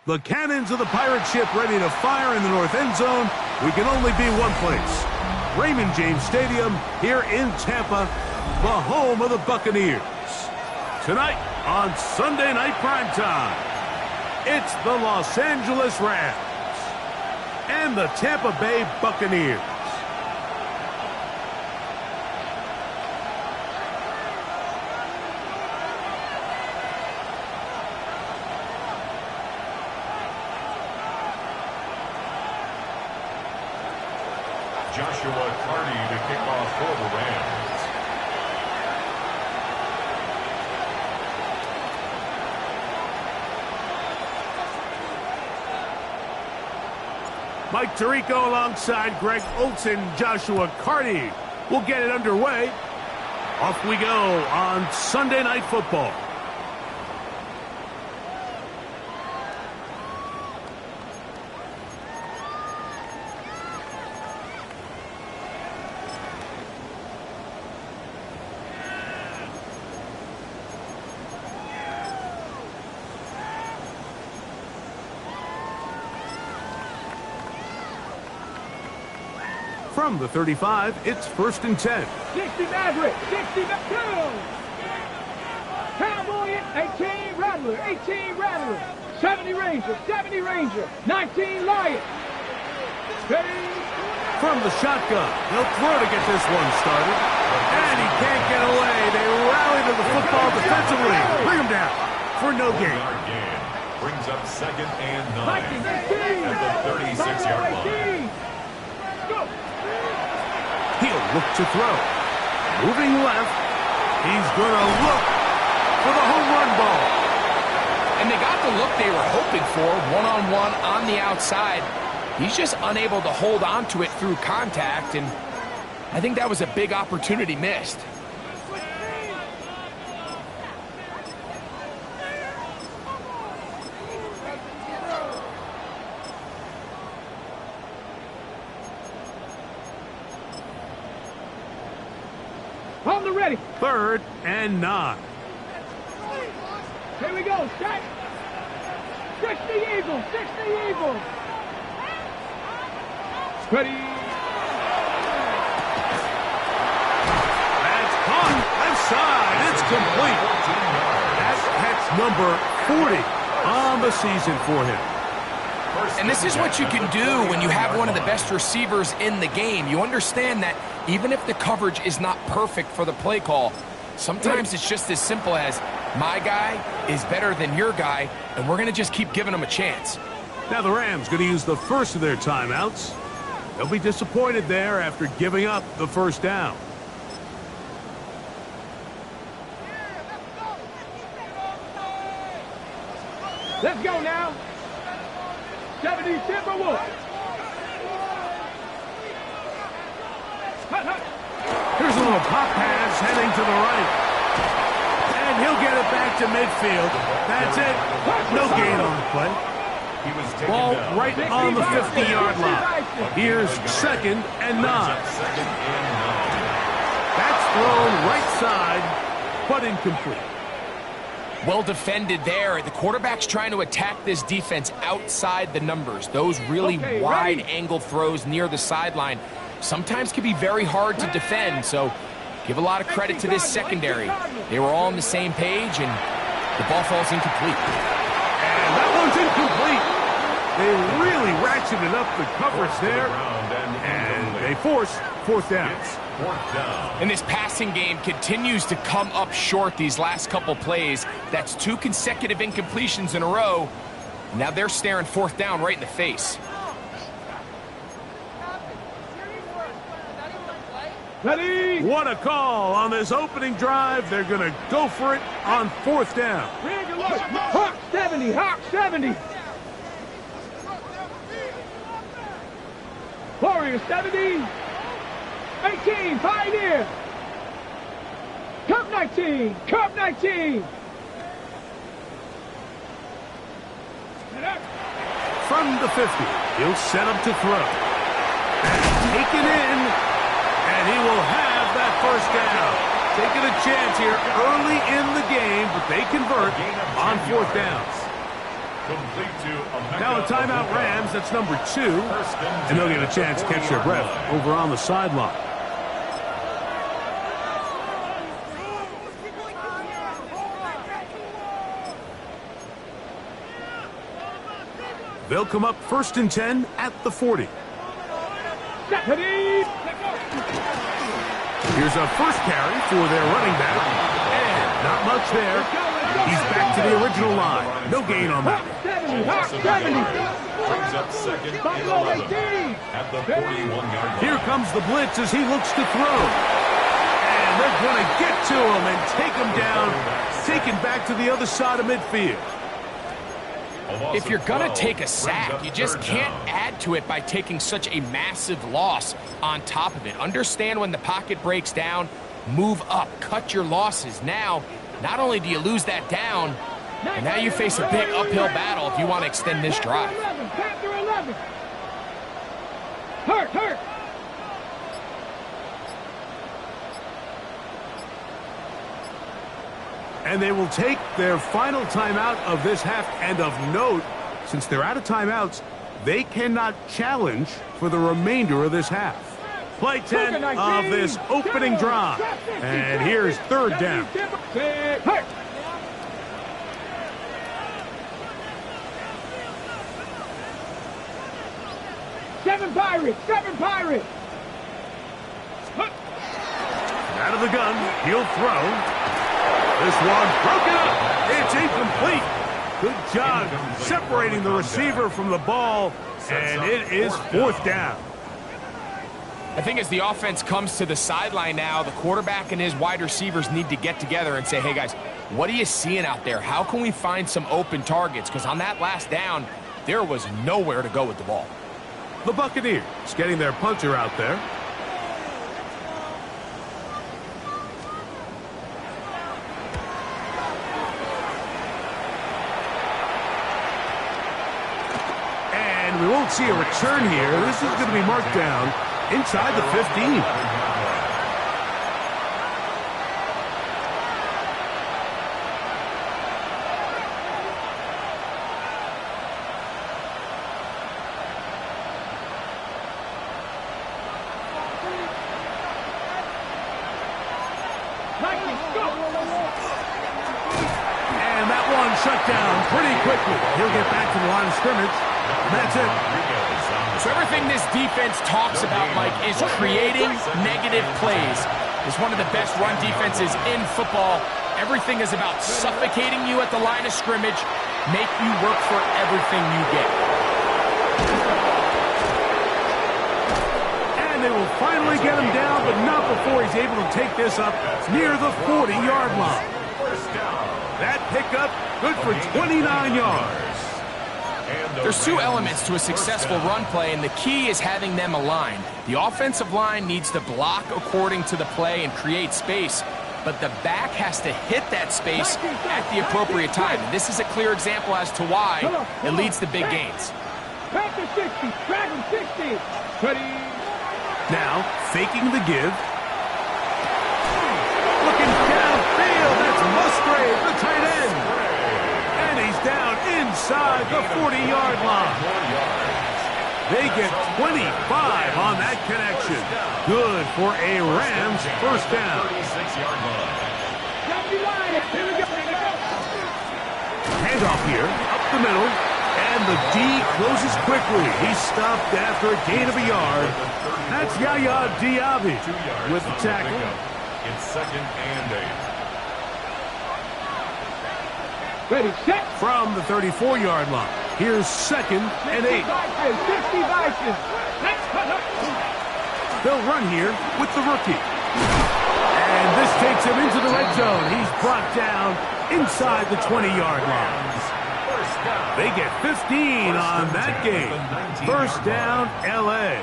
The cannons of the pirate ship ready to fire in the north end zone. We can only be one place. Raymond James Stadium here in Tampa, the home of the Buccaneers. Tonight on Sunday Night Primetime, it's the Los Angeles Rams and the Tampa Bay Buccaneers. Joshua Carty to kick off for the Rams. Mike Tirico alongside Greg Olsen. Joshua Carty will get it underway. Off we go on Sunday Night Football. From the 35, it's 1st and 10. 60 Maverick, 60 McCool. Cowboy, 18 Rattler, 18 Rattler. 70 Ranger, 70 Ranger. 19 Lion. Ready? From the shotgun, he'll throw to get this one started. And he can't get away. They rally to the football defensively. Bring him down for no gain. Brings up 2nd and 9 at the 36-yard line. He'll look to throw. Moving left. He's going to look for the home run ball. And they got the look they were hoping for, one-on-one on the outside. He's just unable to hold on to it through contact, and I think that was a big opportunity missed. On the ready. 3rd and 9. Here we go. Set. 60 Eagles. 60 Eagles. Ready. That's caught. Left side. It's complete. That's number 40 on the season for him. And this is what you can do when you have one of the best receivers in the game. You understand that even if the coverage is not perfect for the play call, sometimes it's just as simple as my guy is better than your guy, and we're going to just keep giving him a chance. Now the Rams going to use the first of their timeouts. They'll be disappointed there after giving up the first down. Let's go now. 70 Timberwolves. Here's a little pop pass heading to the right. And he'll get it back to midfield. That's it. No gain on the play. Ball right on the 50-yard line. Here's 2nd and 9. That's thrown right side, but incomplete. Well defended there. The quarterback's trying to attack this defense outside the numbers. Those really wide angle throws near the sideline sometimes can be very hard to defend, so give a lot of credit to this secondary. They were all on the same page, and the ball falls incomplete. And that one's incomplete. They really ratcheted up the coverage there, and they force 4th down. And this passing game continues to come up short these last couple plays. That's 2 consecutive incompletions in a row. Now they're staring 4th down right in the face. Ready? What a call on this opening drive. They're going to go for it on 4th down. Hawk 70, Hawk 70. Warrior 70. 18, Pioneer. Cup 19, Cup 19. From the 50, he'll set up to throw. Taken in, and he will have that first down. Taking a chance here early in the game, but they convert on 4th downs. Complete to Emeka Now a timeout Rams, that's number 2. And they'll get a chance to catch their breath over on the sideline. They'll come up 1st and 10 at the 40. Here's a first carry for their running back. And not much there. He's back to the original line. No gain on that. Brings up 2nd and 11 at the 41-yard line. Here comes the blitz as he looks to throw. And they're going to get to him and take him down. Taken back to the other side of midfield. If you're going to take a sack, you just can't add to it by taking such a massive loss on top of it. Understand when the pocket breaks down, move up, cut your losses. Now, not only do you lose that down, and now you face a big uphill battle if you want to extend this drive. Hurt. And they will take their final timeout of this half. And of note, since they're out of timeouts, they cannot challenge for the remainder of this half. Play 10 of this opening drive. And here's 3rd down. Seven Pirates. Out of the gun, he'll throw. This one broken up. It's incomplete. Good job separating the receiver from the ball, and it is 4th down. I think as the offense comes to the sideline now, the quarterback and his wide receivers need to get together and say, hey, guys, what are you seeing out there? How can we find some open targets? Because on that last down, there was nowhere to go with the ball. The Buccaneers getting their punter out there. And we won't see a return here. This is going to be marked down inside the 15. And that one shut down pretty quickly. He'll get back to the line of scrimmage. And that's it. So everything this defense talks about, Mike, is creating negative plays. It's one of the best run defenses in football. Everything is about suffocating you at the line of scrimmage, make you work for everything you get. And they will finally get him down, but not before he's able to take this up near the 40-yard line. That pickup good for 29 yards. There's two elements to a successful run play, and the key is having them aligned. The offensive line needs to block according to the play and create space, but the back has to hit that space at the appropriate time. And this is a clear example as to why it leads to big gains. Panther 60, Dragon 60. Ready. Now, faking the give. Looking downfield, that's Musgrave, the tight end. And he's down inside the 40-yard line. They get 25 on that connection. Good for a Rams first down. Handoff here, up the middle, and the D closes quickly. He's stopped after a gain of a yard. That's Yaya Diaby with the tackle. It's 2nd and 8. Ready, set. From the 34-yard line, here's 2nd and 8. 50 Vikings. Let's cut up. They'll run here with the rookie. And this takes him into the red zone. He's brought down inside the 20-yard line. They get 15 on that game. First down, L.A.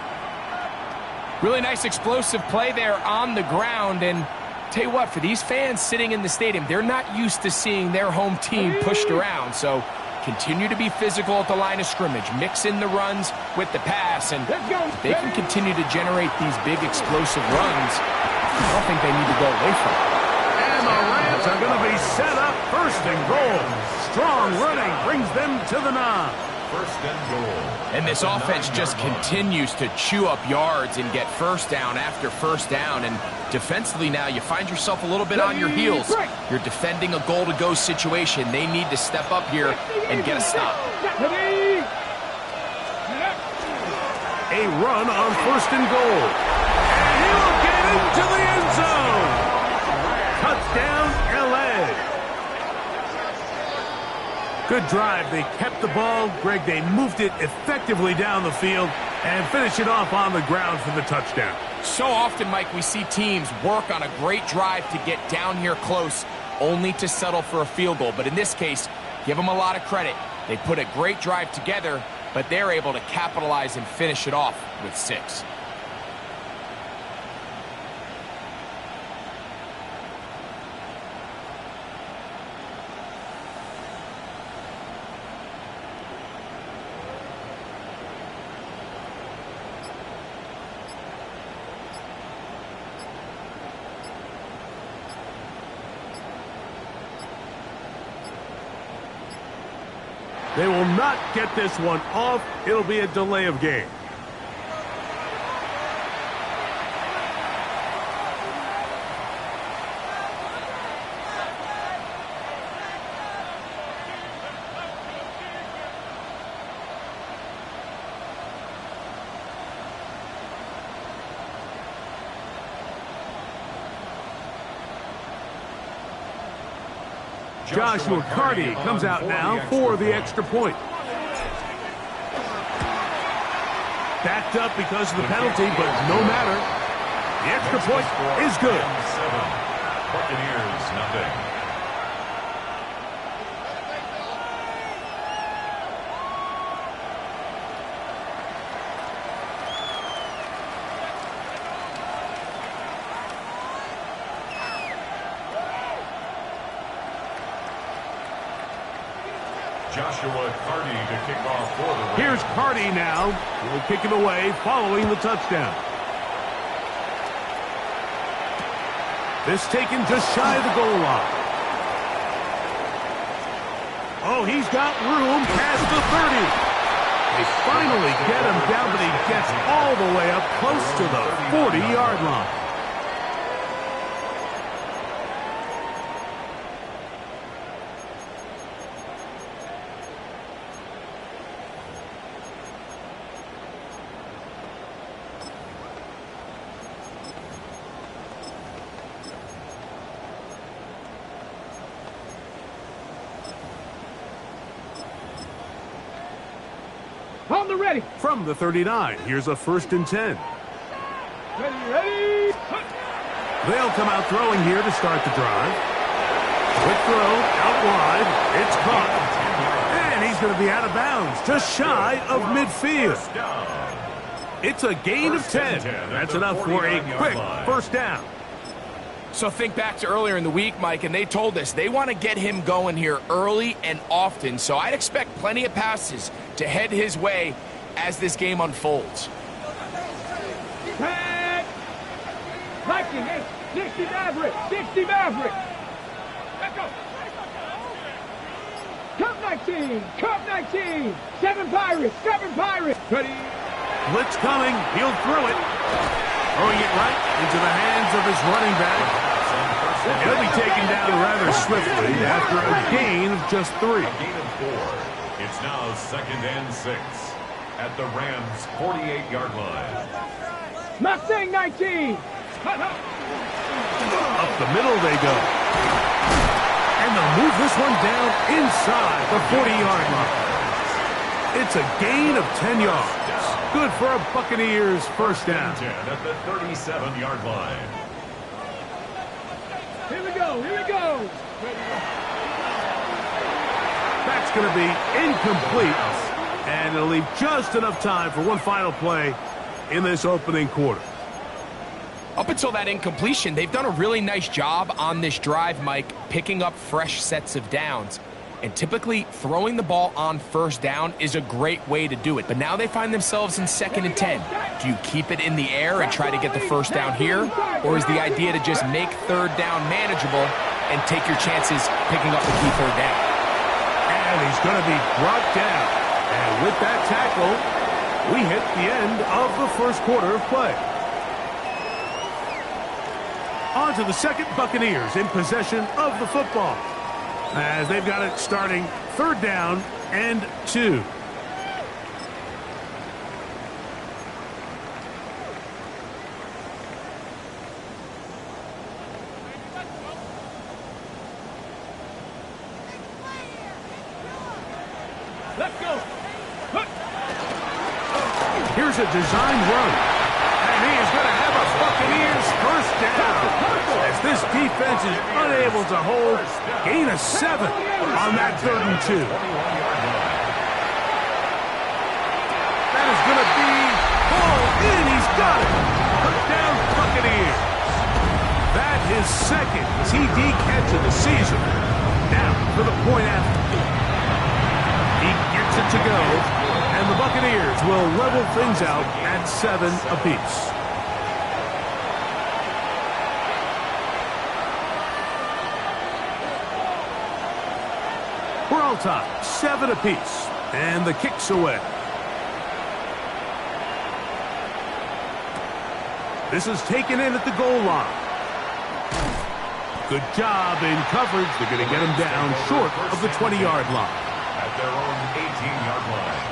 Really nice explosive play there on the ground, and tell you what, for these fans sitting in the stadium, they're not used to seeing their home team pushed around, so continue to be physical at the line of scrimmage, mix in the runs with the pass, and if they can continue to generate these big explosive runs, I don't think they need to go away from it. And the Rams Patriots are going to be set up first and goal. Strong running brings them to the 9. First and goal. And this offense just continues to chew up yards and get first down after first down. And defensively now, you find yourself a little bit on your heels. You're defending a goal-to-go situation. They need to step up here and get a stop. A run on first and goal. And he'll get into the end zone. Touchdown, LA. Good drive. They kept the ball. Greg, they moved it effectively down the field and finish it off on the ground for the touchdown. So often, Mike, we see teams work on a great drive to get down here close, only to settle for a field goal. But in this case, give them a lot of credit. They put a great drive together, but they're able to capitalize and finish it off with 6. They will not get this one off. It'll be a delay of game. Joshua Carty comes out now for the extra point. Backed up because of the penalty, but no matter. The extra point is good. 7. Buccaneers, nothing. Joshua Carty to kick off for the Rams. Here's Carty now. He'll kick it away following the touchdown. This taken just shy of the goal line. Oh, he's got room past the 30. They finally get him down, but he gets all the way up close to the 40-yard line. On the ready. From the 39, here's a 1st and 10. Ready. They'll come out throwing here to start the drive. Quick throw, out wide. It's caught. And he's going to be out of bounds, just shy of midfield. It's a gain of 10. That's enough for a quick first down. So think back to earlier in the week, Mike, and they told us they want to get him going here early and often. So I'd expect plenty of passes to head his way as this game unfolds. Tag. Viking, 60 Maverick. 60 Maverick. Let's go. Cup 19. Cup 19. 7 Pirates. 7 Pirates. Ready. Blitz coming. He'll throw it. Throwing it right into the hands of his running back. He'll be taken down rather swiftly after a gain of just 3. A gain of 4. It's now 2nd and 6 at the Rams' 48-yard line. Mustang 19. Up the middle they go. And they'll move this one down inside the 40-yard line. It's a gain of 10 yards. Good for a Buccaneers first down. 10 at the 37-yard line. Here we go. Here we go. That's going to be incomplete. And it'll leave just enough time for one final play in this opening quarter. Up until that incompletion, they've done a really nice job on this drive, Mike, picking up fresh sets of downs. And typically, throwing the ball on first down is a great way to do it. But now they find themselves in 2nd and 10. Do you keep it in the air and try to get the first down here? Or is the idea to just make 3rd down manageable and take your chances picking up the key third down. And he's going to be brought down. And with that tackle, we hit the end of the first quarter of play. On to the second, Buccaneers in possession of the football, as they've got it starting third down and 2. Let's go. Here's a designed run. And he is going to have a Buccaneers first down, as this defense is unable to hold. Gain of 7 on that 3rd and 2. That is going to be pulled in. He's got it. Touchdown, Buccaneers. That his second TD catch of the season. Now for the point after. He gets it to go, and the Buccaneers will level things out at 7 apiece. We're all tied, 7 apiece, and the kick's away. This is taken in at the goal line. Good job in coverage. They're going to get him down short of the 20-yard line. At their own 18-yard line.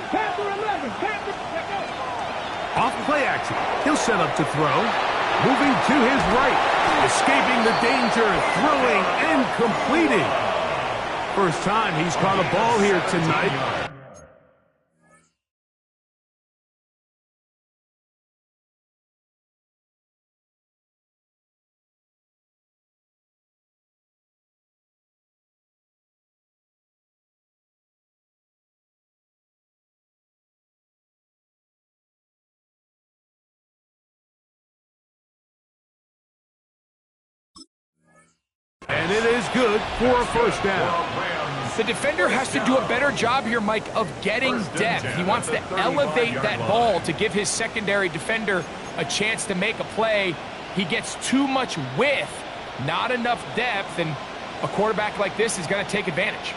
Panther 11. Panther. Off play action. He'll set up to throw. Moving to his right. Escaping the danger. Throwing and completing. First time he's caught a ball here tonight. And it is good for a first down. The defender has to do a better job here, Mike, of getting depth. He wants to elevate that ball to give his secondary defender a chance to make a play. He gets too much width, not enough depth, and a quarterback like this is going to take advantage.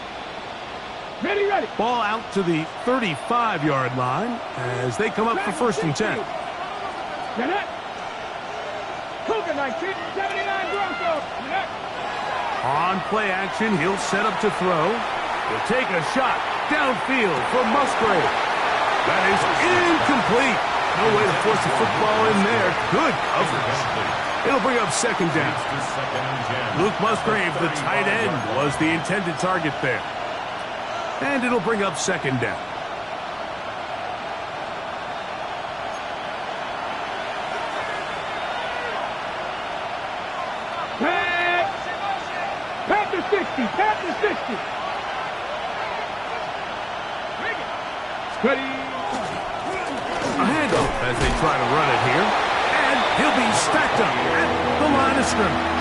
Ready, ready. Ball out to the 35-yard line as they come up for first and 10. Cougar 19, 79 Broncos. On play action, he'll set up to throw. He'll take a shot downfield for Musgrave. That is incomplete. No way to force the football in there. Good coverage. It'll bring up second down. Luke Musgrave, the tight end, was the intended target there. And it'll bring up second down. Panther 60, Panther 60. Steady. A handoff as they try to run it here. And he'll be stacked up at the line of scrimmage.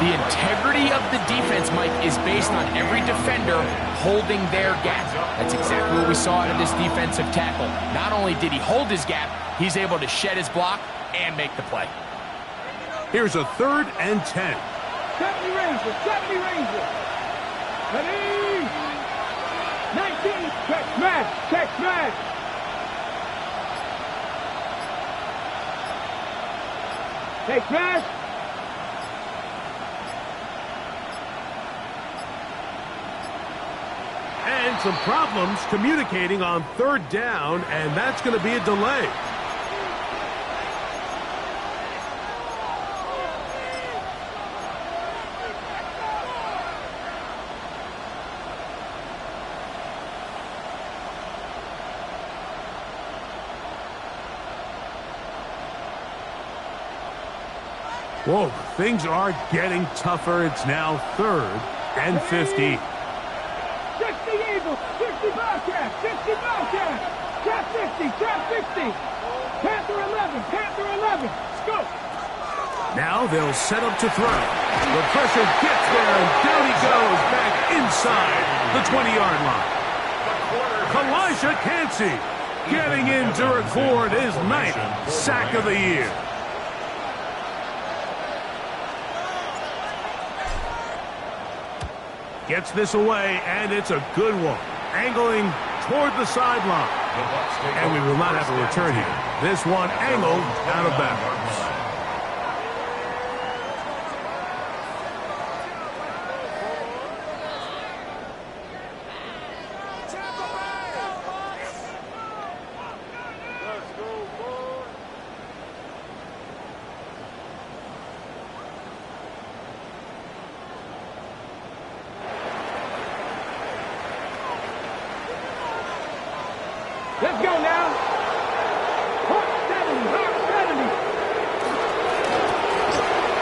The integrity of the defense, Mike, is based on every defender holding their gap. That's exactly what we saw out of this defensive tackle. Not only did he hold his gap, he's able to shed his block and make the play. Here's a 3rd and 10. 70 Rangers, 70 Rangers. Ready. 19, check smash, check smash. Take smash. And some problems communicating on 3rd down, and that's going to be a delay. Whoa, things are getting tougher. It's now 3rd and 50. 60 Eagles, 60 Bobcats, 60 Bobcats. Trap 60, trap 60. Panther 11, Panther 11. Scope. Now they'll set up to throw. The pressure gets there, and down he goes back inside the 20-yard line. Kalijah Cansey getting in to record his 9th sack of the year. Gets this away, and it's a good one. Angling toward the sideline. And we will not have a return here. This one angled out of bounds. Let's go now. Hawk 70, Hawk 70.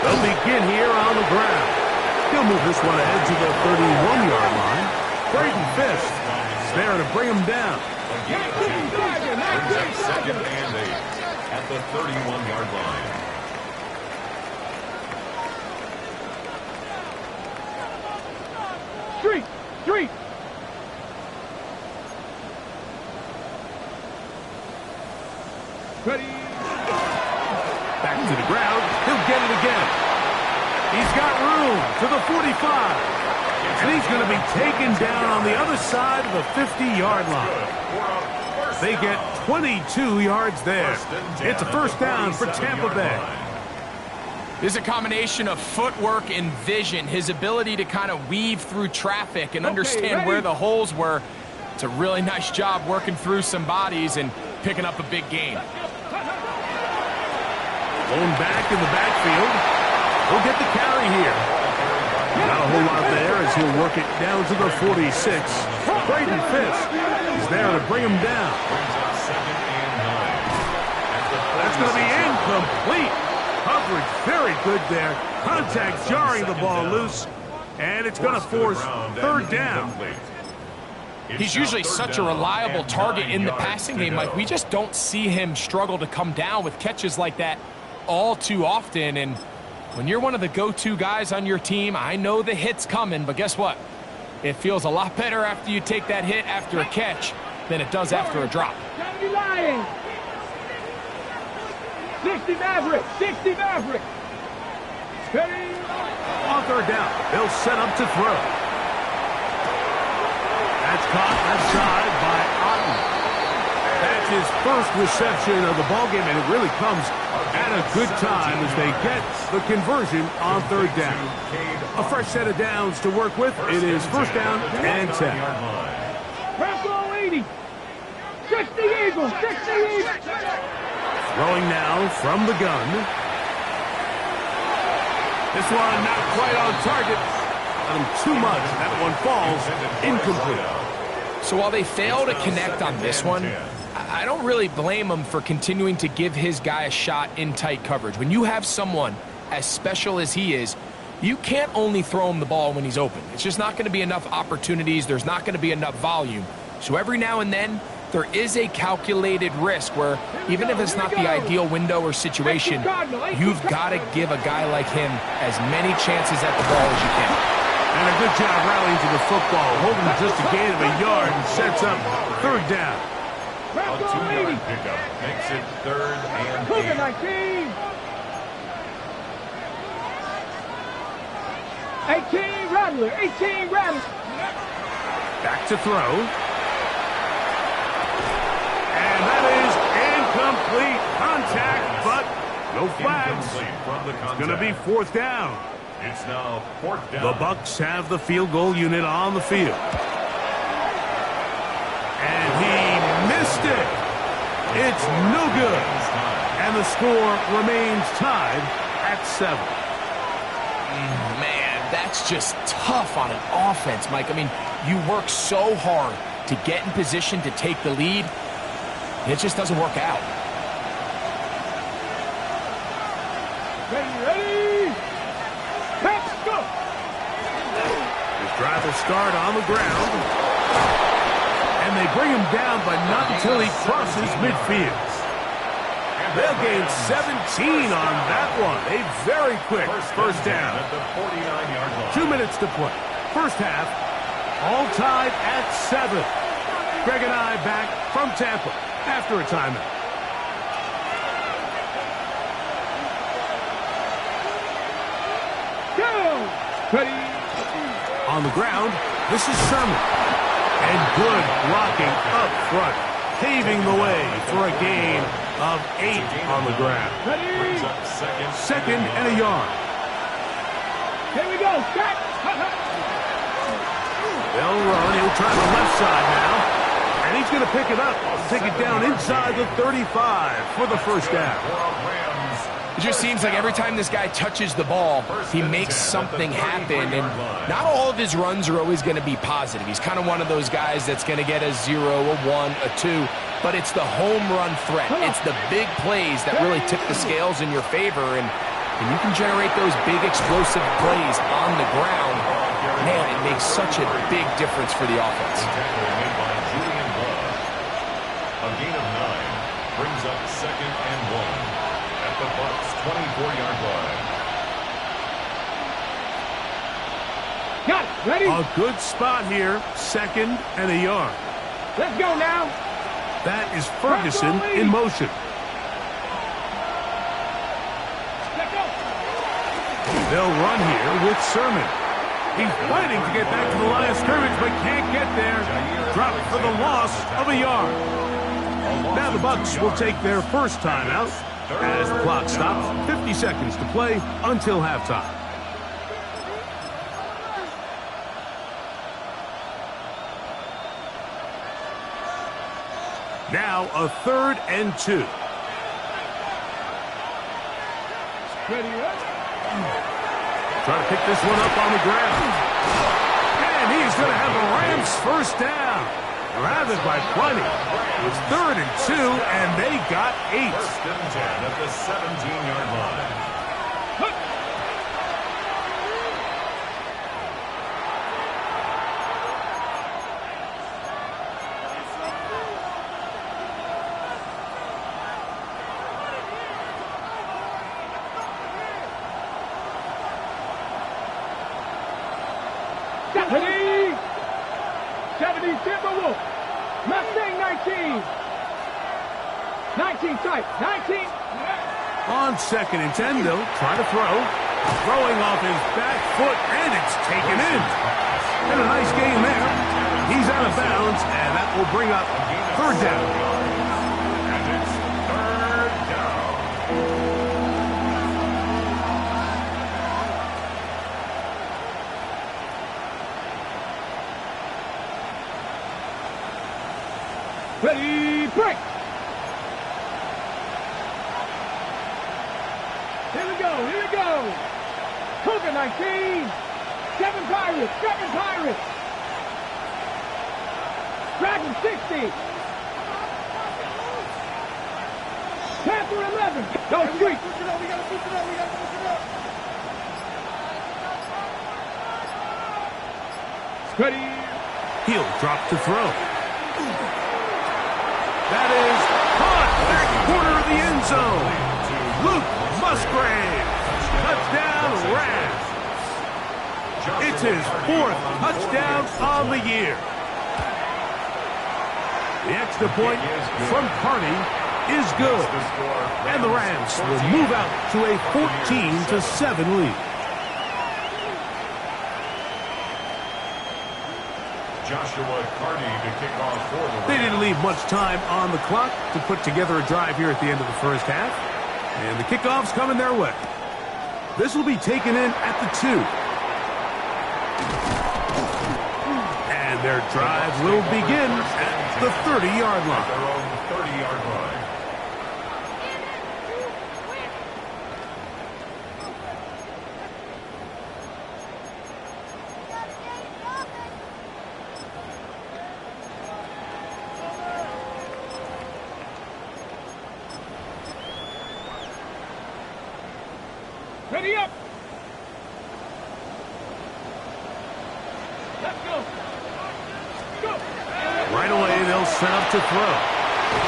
They'll begin here on the ground. He'll move this one ahead to the 31-yard line. Braden Fisk is there to bring him down. Second and 8 at the 31-yard line. Street, street. Ready. Back to the ground. He'll get it again. He's got room to the 45. And he's going to be taken down on the other side of the 50-yard line. They get 22 yards there. It's a first down for Tampa Bay. There's a combination of footwork and vision, his ability to kind of weave through traffic and understand where the holes were. It's a really nice job working through some bodies and picking up a big gain. Going back in the backfield. He'll get the carry here. Not a whole lot there as he'll work it down to the 46. Braden Fisk is there to bring him down. That's going to be incomplete. Coverage very good there. Contact jarring the ball loose. And it's going to force third down. He's usually such a reliable target in the passing game. Like, we just don't see him struggle to come down with catches like that all too often. And when you're one of the go-to guys on your team, I know the hit's coming, but guess what? It feels a lot better after you take that hit after a catch than it does after a drop. 70 Lions. 60 Maverick, 60 Maverick. Steady. On third down, they'll set up to throw. That's caught left side by Otten. That's his first reception of the ballgame, and it really comes at a good time as they get the conversion on third down. A fresh set of downs to work with. It is first down and 10. Purple 80. 60 Eagles, 60 Eagles. Throwing now from the gun. This one not quite on target. Not him too much. That one falls incomplete. So while they fail to connect on this one, I don't really blame him for continuing to give his guy a shot in tight coverage. When you have someone as special as he is, you can't only throw him the ball when he's open. It's just not going to be enough opportunities. There's not going to be enough volume. So every now and then, there is a calculated risk where even if it's not the ideal window or situation, you've got to give a guy like him as many chances at the ball as you can. And a good job rallying to the football, holding just a gain of a yard and sets up third down. A 2-yard pickup makes it third and 8. 19. 18 Rattler, 18 Rattler. Back to throw. And that is incomplete. Contact, but no flags. It's going to be fourth down. It's now fourth down. The Bucs have the field goal unit on the field. And he missed it. It's no good. And the score remains tied at 7. Man, that's just tough on an offense, Mike. I mean, you work so hard to get in position to take the lead. It just doesn't work out. Ready? Let's go. His drive will start on the ground. And they bring him down, but not until he crosses midfield. They'll gain 17 on that one. A very quick first down. At the 49-yard line. 2 minutes to play. First half, all tied at 7. Greg and I back from Tampa after a timeout. Go! Ready? On the ground, this is Sherman. And good blocking up front, paving the way for a gain of 8 on the ground. Ready? Brings up Second and a yard. Here we go. Set. They'll run. He'll try the left side now. And he's going to pick it up. Take it down inside the 35 for the first down. It just seems like every time this guy touches the ball, he makes something happen. And not all of his runs are always going to be positive. He's kind of one of those guys that's going to get a 0, a 1, a 2. But it's the home run threat. It's the big plays that really tip the scales in your favor. And when you can generate those big explosive plays on the ground, man, it makes such a big difference for the offense. A gain of 9 brings up second and 1 at the Bucs' 24-yard line. Got it. Ready? A good spot here. Second and a yard. Let's go now. That is Ferguson in motion. Let's go. They'll run here with Sermon. He's fighting to get back to the line of scrimmage, but can't get there. Dropped for the loss of a yard. Now the Bucs will take their first timeout as the clock stops. 50 seconds to play until halftime. Now a 3rd and 2. Ready, ready. Try to pick this one up on the ground. And he's going to have the Rams first down. Ravaged by plenty. It was 3rd and 2, and they got 8. First and 10 at the 17-yard line. Ready? 70 Timberwolf. Mustang 19. 19 tight. 19. On 2nd and 10, they'll try to throw. Throwing off his back foot, and it's taken in. And a nice gain there. He's out of bounds, and that will bring up 3rd down. And it's 3rd down. Ready, break. Here we go, here we go. Cougar 19. 7 Pirates, 7 Pirates. Dragon 60. Panther 11. Go street. Ready. He'll drop to throw. That is caught back corner of the end zone. Luke Musgrave. Touchdown, Rams. It's his 4th touchdown on the year. The extra point from Carney is good. And the Rams will move out to a 14-7 lead. Joshua Carney to kick off for the Rams. They didn't leave much time on the clock to put together a drive here at the end of the first half. And the kickoff's coming their way. This will be taken in at the 2. And their drive will begin at the 30-yard line. Their own 30-yard line. Ready up. Let's go. Go. Right away, they'll set up to throw.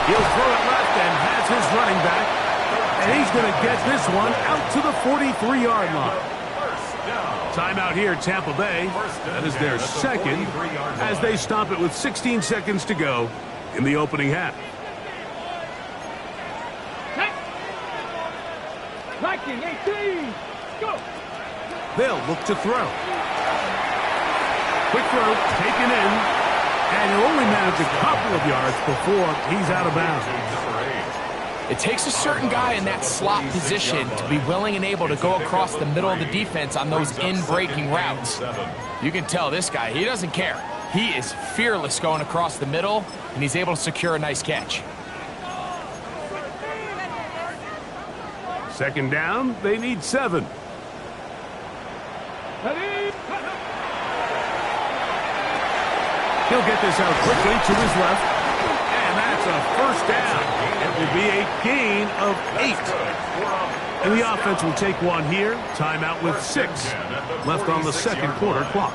He'll throw it left and has his running back And he's going to get this one out to the 43-yard line. Timeout here, Tampa Bay. That is their second as they stop it with 16 seconds to go in the opening half. Viking 18, go! They'll look to throw. Quick throw, taken in, and he'll only manage a couple of yards before he's out of bounds. It takes a certain guy in that slot position to be willing and able to go across the middle of the defense on those in-breaking routes. You can tell this guy, he doesn't care. He is fearless going across the middle, and he's able to secure a nice catch. Second down, they need 7. He'll get this out quickly to his left, and that's a first down. It will be a gain of 8. And the offense will take one here. Timeout with 6 left on the second quarter clock.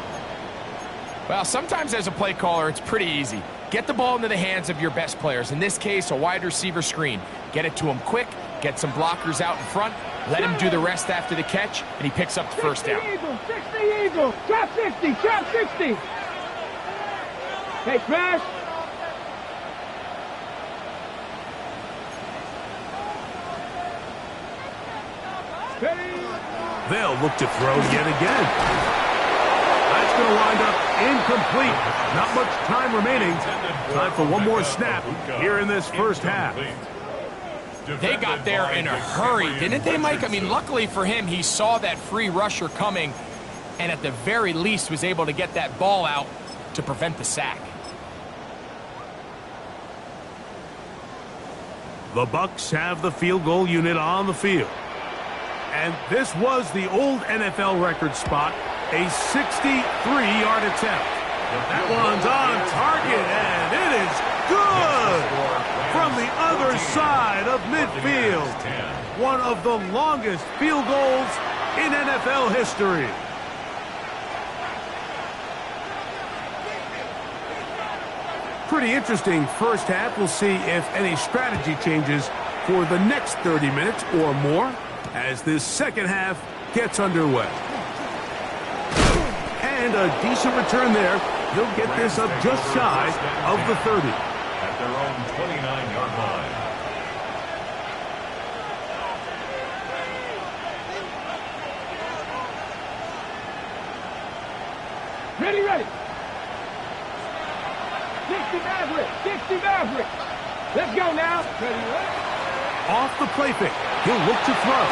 Well, sometimes as a play caller, it's pretty easy. Get the ball into the hands of your best players. In this case, a wide receiver screen. Get it to him quick, get some blockers out in front, let him do the rest after the catch, and he picks up the first down. 60 Eagles, trap 60, trap 60. Hey, Smash. They'll look to throw yet again. That's going to wind up incomplete. Not much time remaining. Time for one more snap here in this first half. They got there in a hurry, didn't they, Mike? I mean, luckily for him, he saw that free rusher coming and at the very least was able to get that ball out to prevent the sack. The Bucs have the field goal unit on the field. And this was the old NFL record spot, a 63-yard attempt. That one's on target, and it is good from the other side of midfield. One of the longest field goals in NFL history. Pretty interesting first half. We'll see if any strategy changes for the next 30 minutes or more as this second half gets underway. And a decent return there. He'll get this up just shy of the 30. At their own 29-yard line. Ready, ready. 60 Maverick, 60 Maverick. Let's go now. Ready, ready. Off the play fake. He'll look to throw.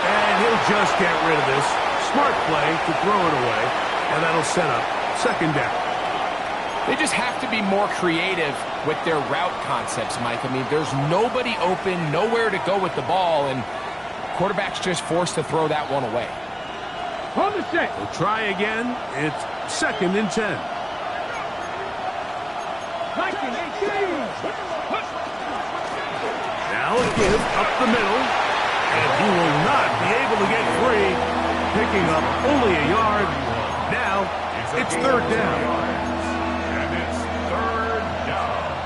And he'll just get rid of this. Smart play to throw it away. And that'll set up second down. They just have to be more creative with their route concepts, Mike. I mean, there's nobody open, nowhere to go with the ball, and quarterback's just forced to throw that one away. On the set. We'll try again. It's second and 10. Viking 18. Now a give up the middle, and he will not be able to get free, picking up only a yard. Now it's third down. And it's third down.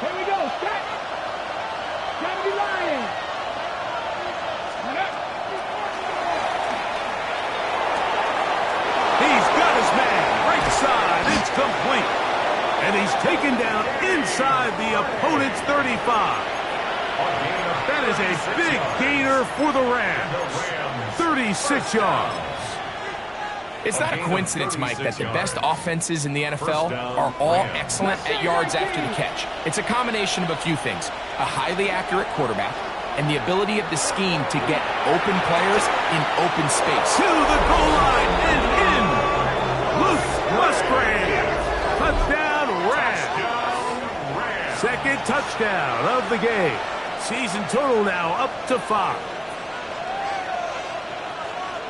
Here we go. Set. Gotta be lying. He's got his man right side. It's complete. And he's taken down inside the opponent's 35. That is a big gainer for the Rams. 36 yards. It's not a coincidence, Mike, that the best offenses in the NFL are all excellent at yards after the catch. It's a combination of a few things. A highly accurate quarterback and the ability of the scheme to get open players in open space. To the goal line and in. Luke Musgrave. Touchdown, Rams. Second touchdown of the game. Season total now up to 5.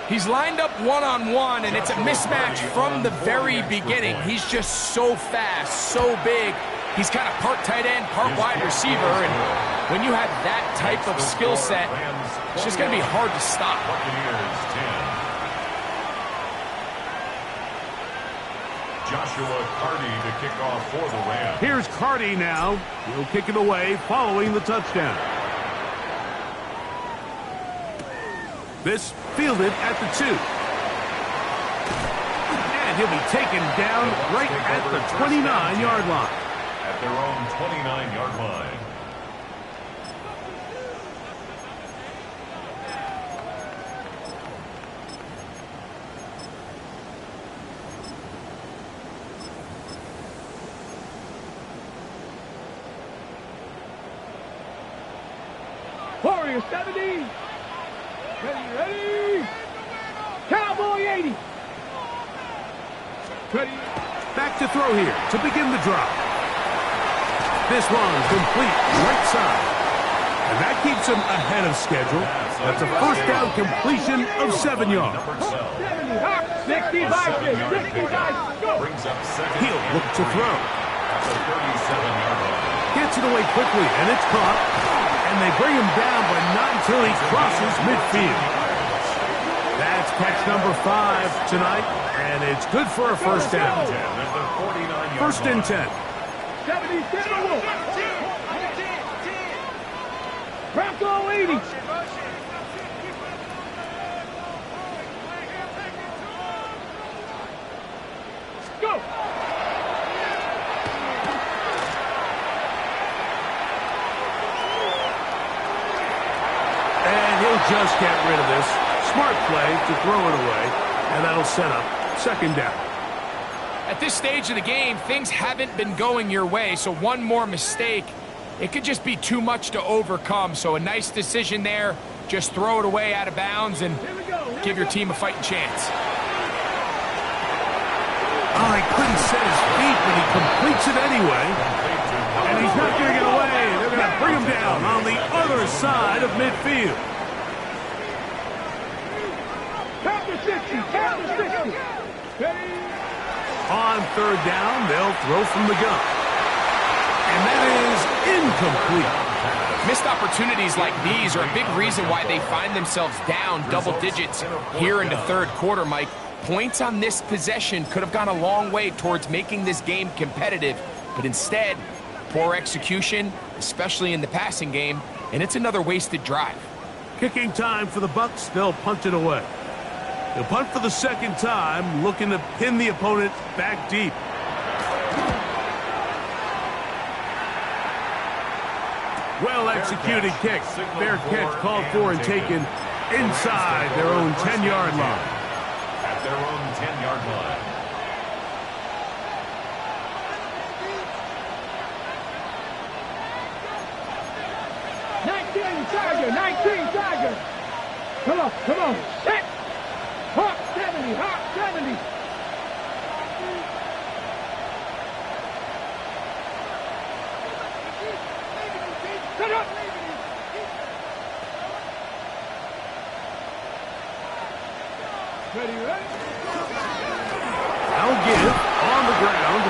He's lined up one-on-one, and it's a mismatch from the very beginning. He's just so fast, so big. He's kind of part tight end, part wide receiver, and when you have that type of skill set, it's just going to be hard to stop. Buccaneers 10. Joshua Carty to kick off for the Rams. Here's Carty now. He'll kick it away following the touchdown. This fielded at the 2. And he'll be taken down right at the 29-yard line. At their own 29-yard line. Warrior 70. Ready. Cowboy 80. Ready. Back to throw here to begin the drive. This one's complete right side. And that keeps him ahead of schedule. That's a first down completion of 7 yards. 65. Brings up second. He'll look to throw. At the 37-yard line. Gets it away quickly, and it's caught. And they bring him down, but not until he crosses midfield. That's catch number 5 tonight, and it's good for a first down. First and 10. 77. Bronco 80. Go. And he'll just get rid of this. Smart play to throw it away, and that'll set up second down. At this stage of the game, things haven't been going your way, so one more mistake, it could just be too much to overcome. So a nice decision there. Just throw it away out of bounds and give your team a fighting chance. Oh, he couldn't set his feet, but he completes it anyway. And he's not going to get away. They're going to bring him down on the other side of midfield. Count to 60. Ready. On third down, they'll throw from the gun. And that is incomplete. Missed opportunities like these are a big reason why they find themselves down double digits here in the third quarter, Mike. Points on this possession could have gone a long way towards making this game competitive, but instead, poor execution, especially in the passing game, and it's another wasted drive. Kicking time for the Bucs. They'll punt it away. They'll punt for the second time, looking to pin the opponent back deep. Well-executed kick. Fair catch called for and taken inside their own 10-yard line. At their own 10-yard line. Tiger. Come on. Set. Hawk 70. Set up. Ready. I'll give on the ground.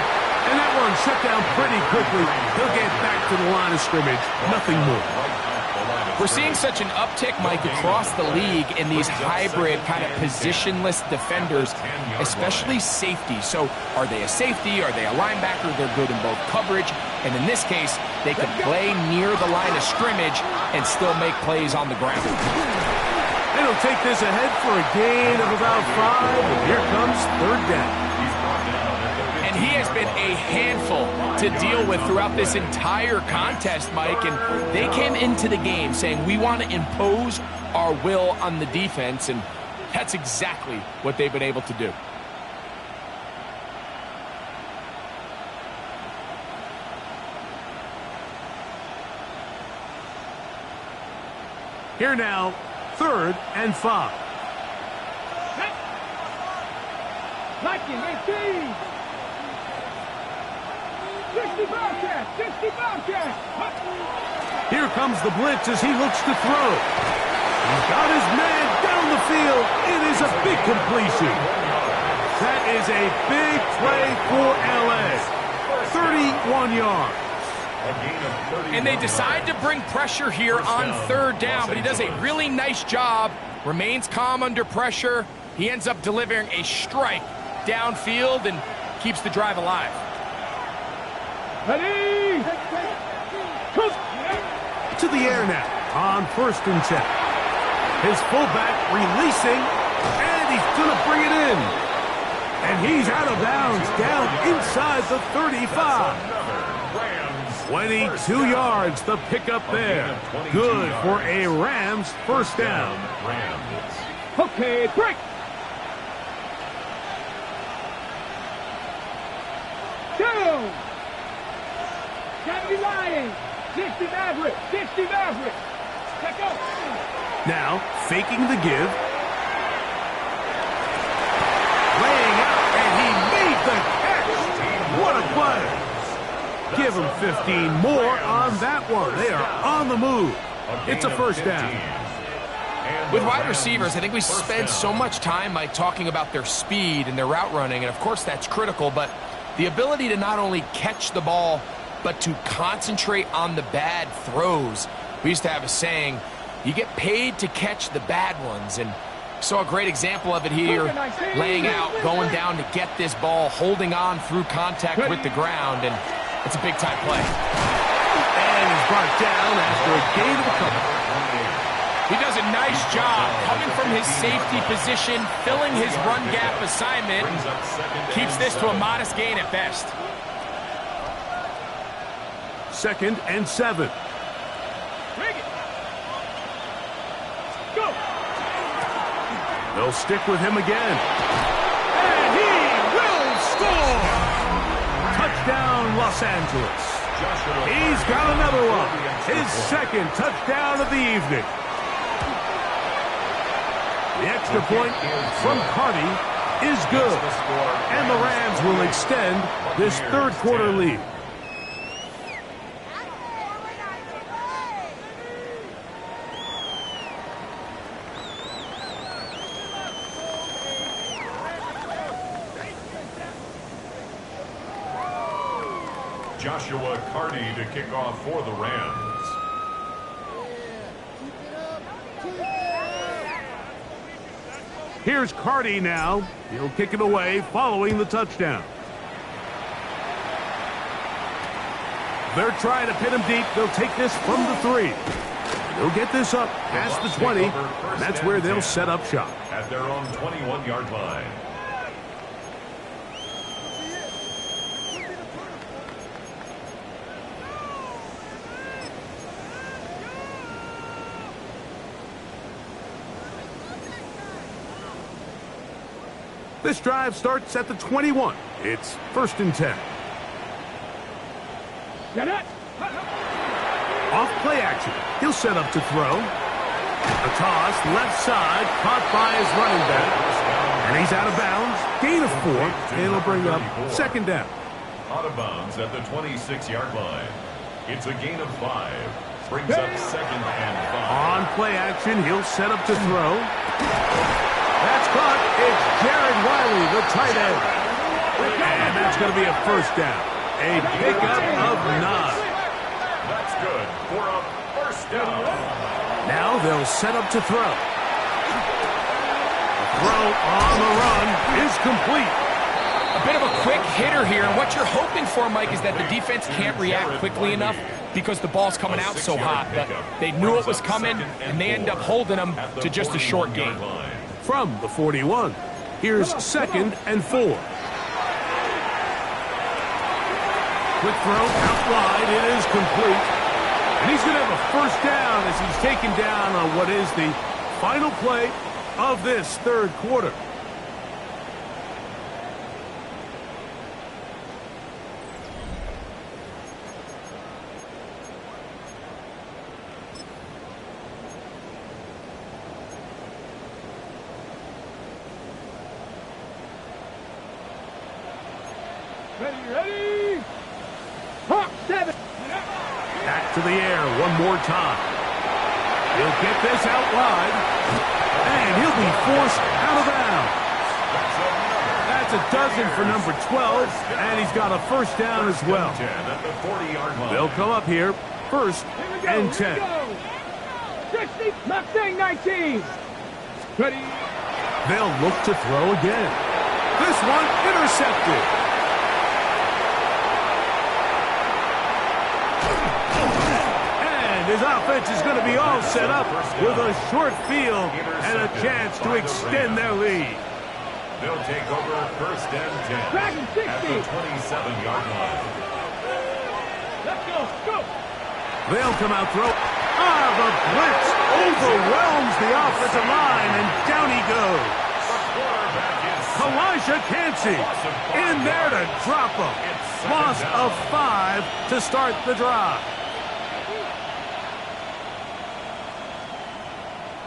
And that one shut down pretty quickly. He'll get back to the line of scrimmage. Nothing more. We're seeing such an uptick, Mike, across the league in these hybrid kind of positionless defenders, especially safety. So are they a safety? Are they a linebacker? They're good in both coverage. And in this case, they can play near the line of scrimmage and still make plays on the ground. It'll take this ahead for a gain of about 5. And here comes third down. And he has been a handful to deal with throughout this entire contest, Mike. And they came into the game saying, we want to impose our will on the defense. And that's exactly what they've been able to do. Here now, 3rd and 5. Liking 18. 60 Bobcat. Here comes the blitz as he looks to throw. He's got his man down the field. It is a big completion. That is a big play for LA. 31 yards. And they decide to bring pressure here on third down, but he does a really nice job, remains calm under pressure. He ends up delivering a strike downfield, and keeps the drive alive. Ready? Cook. To the air now on 1st and 10. His fullback releasing, and he's going to bring it in. And he's out of bounds, down inside the 35. 22 yards, the pickup there. Good for a Rams first down. Okay, break. Down. 70 Lions. 60 Mavericks. 60 Mavericks. Check out. Now, faking the give. Laying out, and he made the catch. What a play. Give him 15 more on that one. They are on the move. It's a first down. With wide receivers, I think we spend so much time talking about their speed and their route running, and of course that's critical, but the ability to not only catch the ball, but to concentrate on the bad throws. We used to have a saying, you get paid to catch the bad ones, and saw a great example of it here, laying out, going down to get this ball, holding on through contact with the ground, and it's a big-time play. And he's brought down after a gain of a couple. He does a nice job coming from his safety position, filling his run gap assignment, keeps this to a modest gain at best. 2nd and 7. Go. They'll stick with him again. And he will score! Touchdown, Los Angeles. He's got another one. His 2nd touchdown of the evening. The extra point from Carty is good. And the Rams will extend this 3rd quarter lead. Joshua Carty to kick off for the Rams. Here's Carty now. He'll kick it away following the touchdown. They're trying to pin him deep. They'll take this from the 3. They'll get this up past the 20. And that's where they'll set up shop. At their own 21-yard line. This drive starts at the 21. It's 1st and 10. Get it. Off play action. He'll set up to throw. A toss, left side, caught by his running back. And he's out of bounds. Gain of 4. And it'll bring up 2nd down. Out of bounds at the 26-yard line. It's a gain of 5. Brings up 2nd and 5. On play action, he'll set up to throw. That's caught. It's Jared Wiley, the tight end. And that's going to be a first down. A pickup of 9. That's good for a first down. Now they'll set up to throw. The throw on the run is complete. A bit of a quick hitter here, and what you're hoping for, Mike, is that the defense can't react quickly enough because the ball's coming out so hot. But they knew it was coming, and they end up holding them to just a short gain. From the 41, here's 2nd and 4. Quick throw out wide. It is complete. And he's going to have a first down as he's taken down on what is the final play of this 3rd quarter. Ready. Hawk 7. Back to the air one more time. He'll get this out wide. And he'll be forced out of bounds. That's a dozen for number 12. And he's got a first down as well. They'll come up here 1st and 10. 60. Mustang 19. Ready. They'll look to throw again. This one intercepted. And his offense is going to be all set up with a short field and a chance to extend their lead. They'll take over first and 10 at the 27-yard line. Let's go. Go. They'll come out throw. The blitz overwhelms the offensive line, and down he goes. Kalijah Cansey in there to drop him. Loss of 5 to start the drive.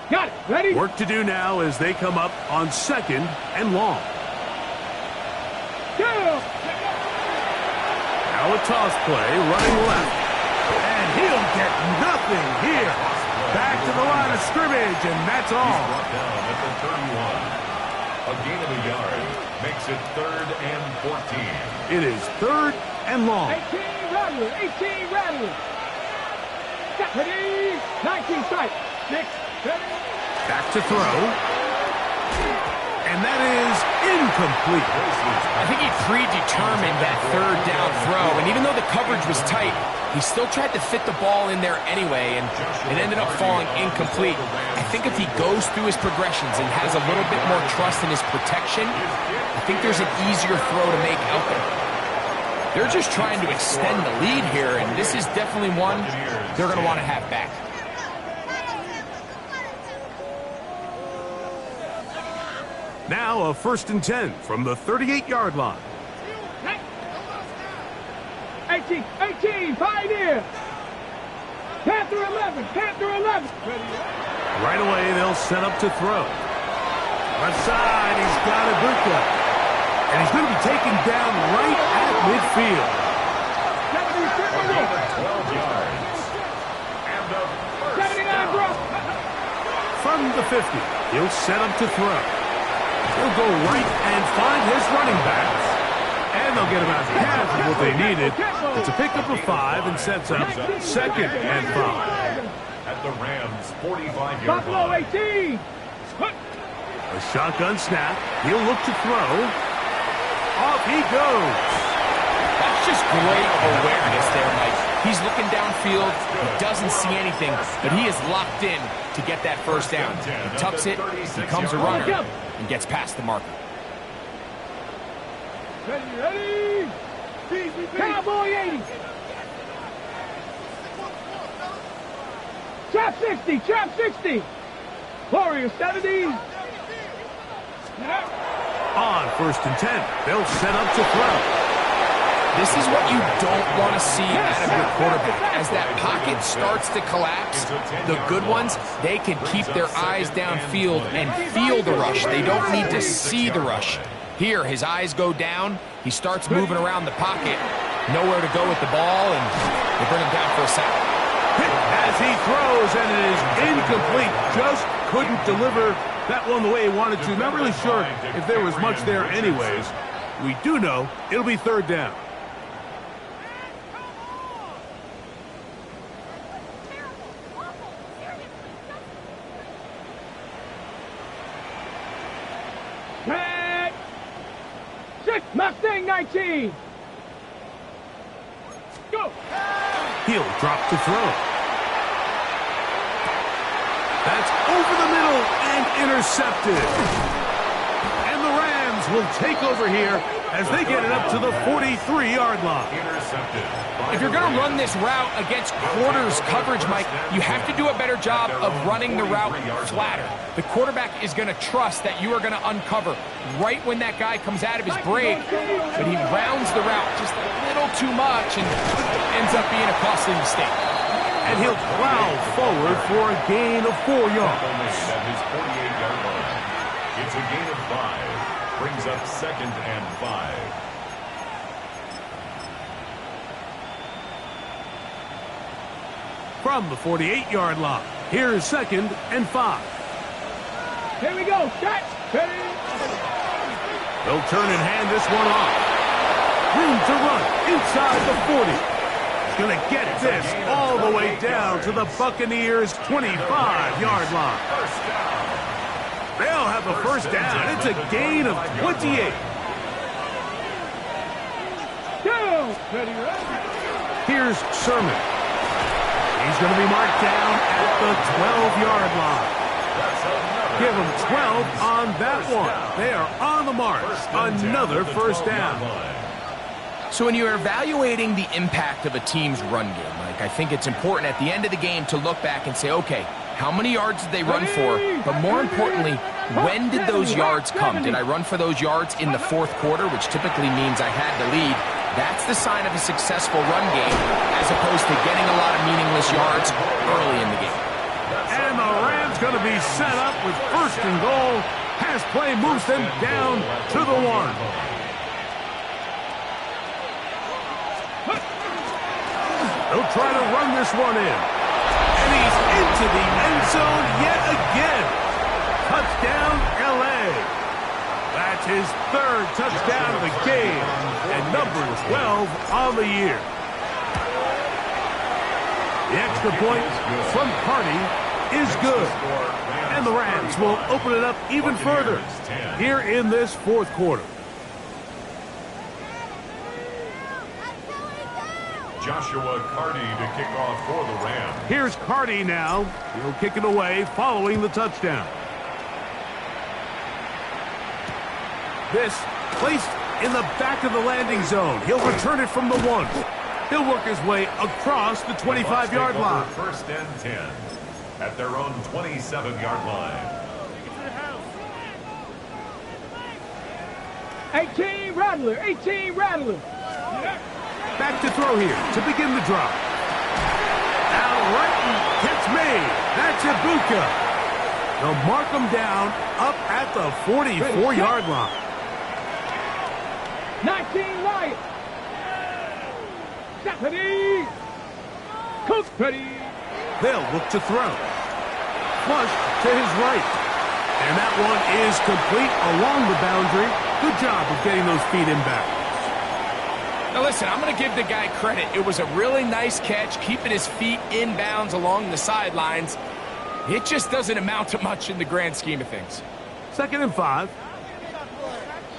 Got it. Ready? Work to do now as they come up on second and long. Go. Now a toss play, running left. And he'll get nothing here. Back to the line of scrimmage, and that's all. He's brought down at the 31. A gain of a yard makes it 3rd and 14. It is 3rd and long. 18 Rattler. 18 Rattler. Ready? 19 sight. 6. Ready? Back to throw. And that is incomplete. I think he predetermined that 3rd down throw, and even though the coverage was tight, he still tried to fit the ball in there anyway, and it ended up falling incomplete. I think if he goes through his progressions and has a little bit more trust in his protection, I think there's an easier throw to make out there. They're just trying to extend the lead here, and this is definitely one they're going to want to have back. Now a 1st and 10 from the 38-yard line. 18, Pioneer. Panther 11, Panther 11. Right away, they'll set up to throw. Left side, he's got Ibuka. And he's going to be taken down right at midfield. 12 yards. And the first 79 drop. From the 50, he'll set up to throw. He'll go right and find his running backs. And they'll get about half of what they needed. It's a pickup of 5 and sets up 2nd and 5. at the Rams' 45-yard Buffalo line. 18. A shotgun snap. He'll look to throw. Off he goes. That's just great awareness there, Mike. He's looking downfield. He doesn't see anything, but he is locked in to get that first down. He tucks it, becomes a runner, and gets past the marker. Ready? Cowboy 80. Trap 60. Warrior 70. On 1st and 10, they'll set up to throw. This is what you don't want to see out of your quarterback. As that pocket starts to collapse, the good ones, they can keep their eyes downfield and feel the rush. They don't need to see the rush. Here, his eyes go down. He starts moving around the pocket. Nowhere to go with the ball, and they bring him down for a sack. As he throws, and it is incomplete. Just couldn't deliver that one the way he wanted to. Not really sure if there was much there anyways. We do know it'll be 3rd down. Mustang 19. Go. He'll drop to throw. That's over the middle and intercepted. And the Rams will take over here as they get it up to the 43-yard line. Intercepted. If you're going to run this route against quarters coverage, Mike, you have to do a better job of running the route flatter. The quarterback is going to trust that you are going to uncover right when that guy comes out of his break, but he rounds the route just a little too much and ends up being a costly mistake. And he'll plow forward for a gain of 4 yards. At his 48-yard line. It's a gain of 5. Brings up 2nd and 5. From the 48-yard line, here's 2nd and 5. Here we go. Set. Ready. They'll turn and hand this one off. Room to run inside the 40. He's going to get this all the way down to the Buccaneers' 25-yard line. They'll have a first down. It's a gain of 28. Go. Ready. Here's Sermon. He's going to be marked down at the 12-yard line. Give him 12 on that one. They are on the march. Another first down. So when you're evaluating the impact of a team's run game, Mike, I think it's important at the end of the game to look back and say, okay, how many yards did they run for? But more importantly, when did those yards come? Did I run for those yards in the fourth quarter, which typically means I had the lead? That's the sign of a successful run game, as opposed to getting a lot of meaningless yards early in the game. And the Rams going to be set up with first and goal. Pass play moves them down to the 1. They'll try to run this one in. And he's into the end zone yet again. Touchdown, LA. That's his third touchdown of the game. And number 12 on the year. The extra point from Carney is good. And the Rams will open it up even further here in this fourth quarter. Joshua Carney to kick off for the Rams. Here's Carney now. He'll kick it away following the touchdown. This placed in the back of the landing zone. He'll return it from the 1. He'll work his way across the 25-yard line. First and 10 at their own 27-yard line. 18 Rattler, 18 Rattler. Back to throw here to begin the drop. Now right gets made. That's Ibuka. They'll mark him down up at the 44-yard line. 19 Lions. Stephanie. Cook ready. They'll look to throw. Flush to his right. And that one is complete along the boundary. Good job of getting those feet in back. Now listen, I'm going to give the guy credit. It was a really nice catch, keeping his feet in bounds along the sidelines. It just doesn't amount to much in the grand scheme of things. 2nd and 5.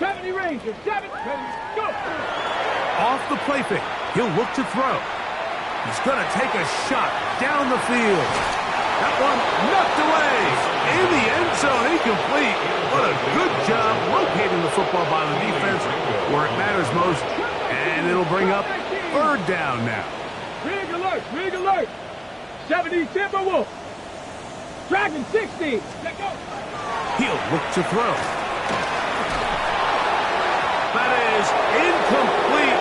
70 Rangers, 7, go. Off the play fake. He'll look to throw. He's going to take a shot down the field. That one knocked away. In the end zone, incomplete. What a good job locating the football by the defense where it matters most. And it'll bring up 3rd down now. Big alert, big alert. 70 Timberwolf. Dragon 60. Let go. He'll look to throw. That is incomplete.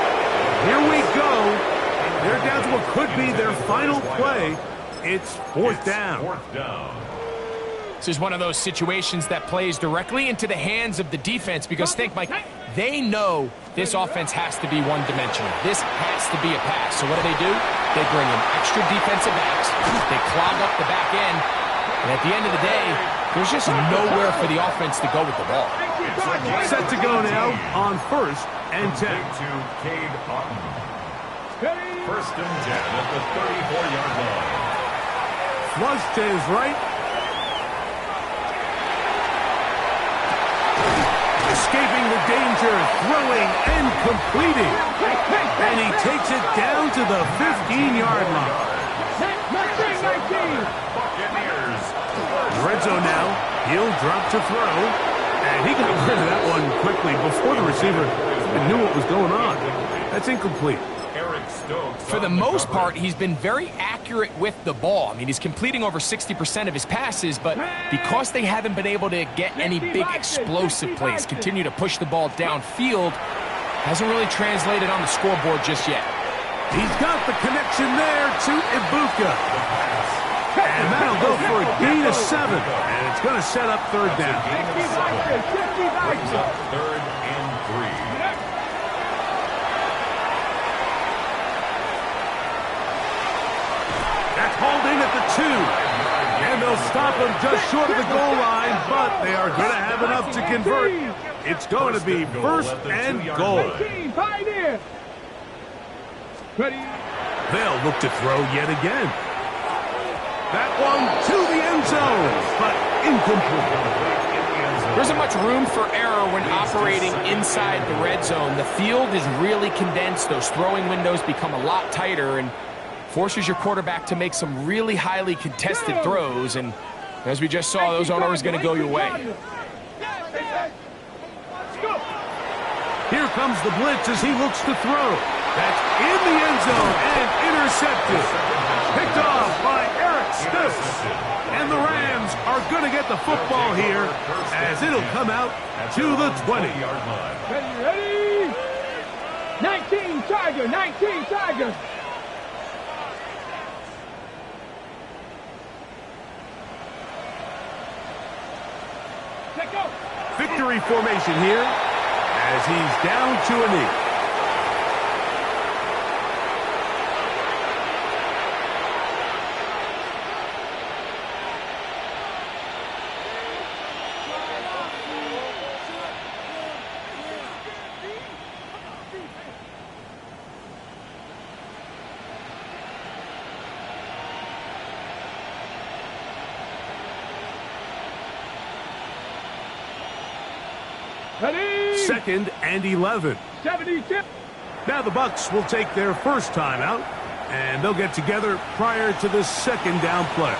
Here we go. They're down to what could be their final play. It's 4th down. 4th down. This is one of those situations that plays directly into the hands of the defense because, think, Mike, they know this offense has to be one-dimensional. This has to be a pass. So what do? They bring in extra defensive backs. They clog up the back end. And at the end of the day, there's just nowhere for the offense to go with the ball. Set to go now on 1st and 10. To Cade Otton. First and 10 at the 34-yard line. Flush to his right. Escaping the danger, throwing and completing. And he takes it down to the 15-yard line. Buccaneers. Red zone now. He'll drop to throw. And he got rid of that one quickly before the receiver even knew what was going on. That's incomplete. For the most part, he's been very accurate with the ball. I mean, he's completing over 60% of his passes, but because they haven't been able to get any big explosive plays, continue to push the ball downfield, hasn't really translated on the scoreboard just yet. He's got the connection there to Ibuka. And that'll go for a gain of 7. And it's going to set up 3rd down. 3rd and 3. That's hauled in at the 2. And they'll stop him just short of the goal line, but they are going to have enough to convert. It's going to be 1st and goal. They'll look to throw yet again. That one to the end zone, but incomplete. There isn't much room for error when operating inside the red zone. The field is really condensed. Those throwing windows become a lot tighter, and forces your quarterback to make some really highly contested throws, and as we just saw, those aren't always going to go your way. Here comes the blitz as he looks to throw. That's in the end zone and intercepted. Picked off by Eric Stokes. And the Rams are going to get the football here as it'll come out to the 20. Ready? 19 Tiger, 19 Tiger. Let go. Victory formation here as he's down to a knee. Ready? 2nd and 11. 72. Now the Bucs will take their first timeout, and they'll get together prior to the second down play.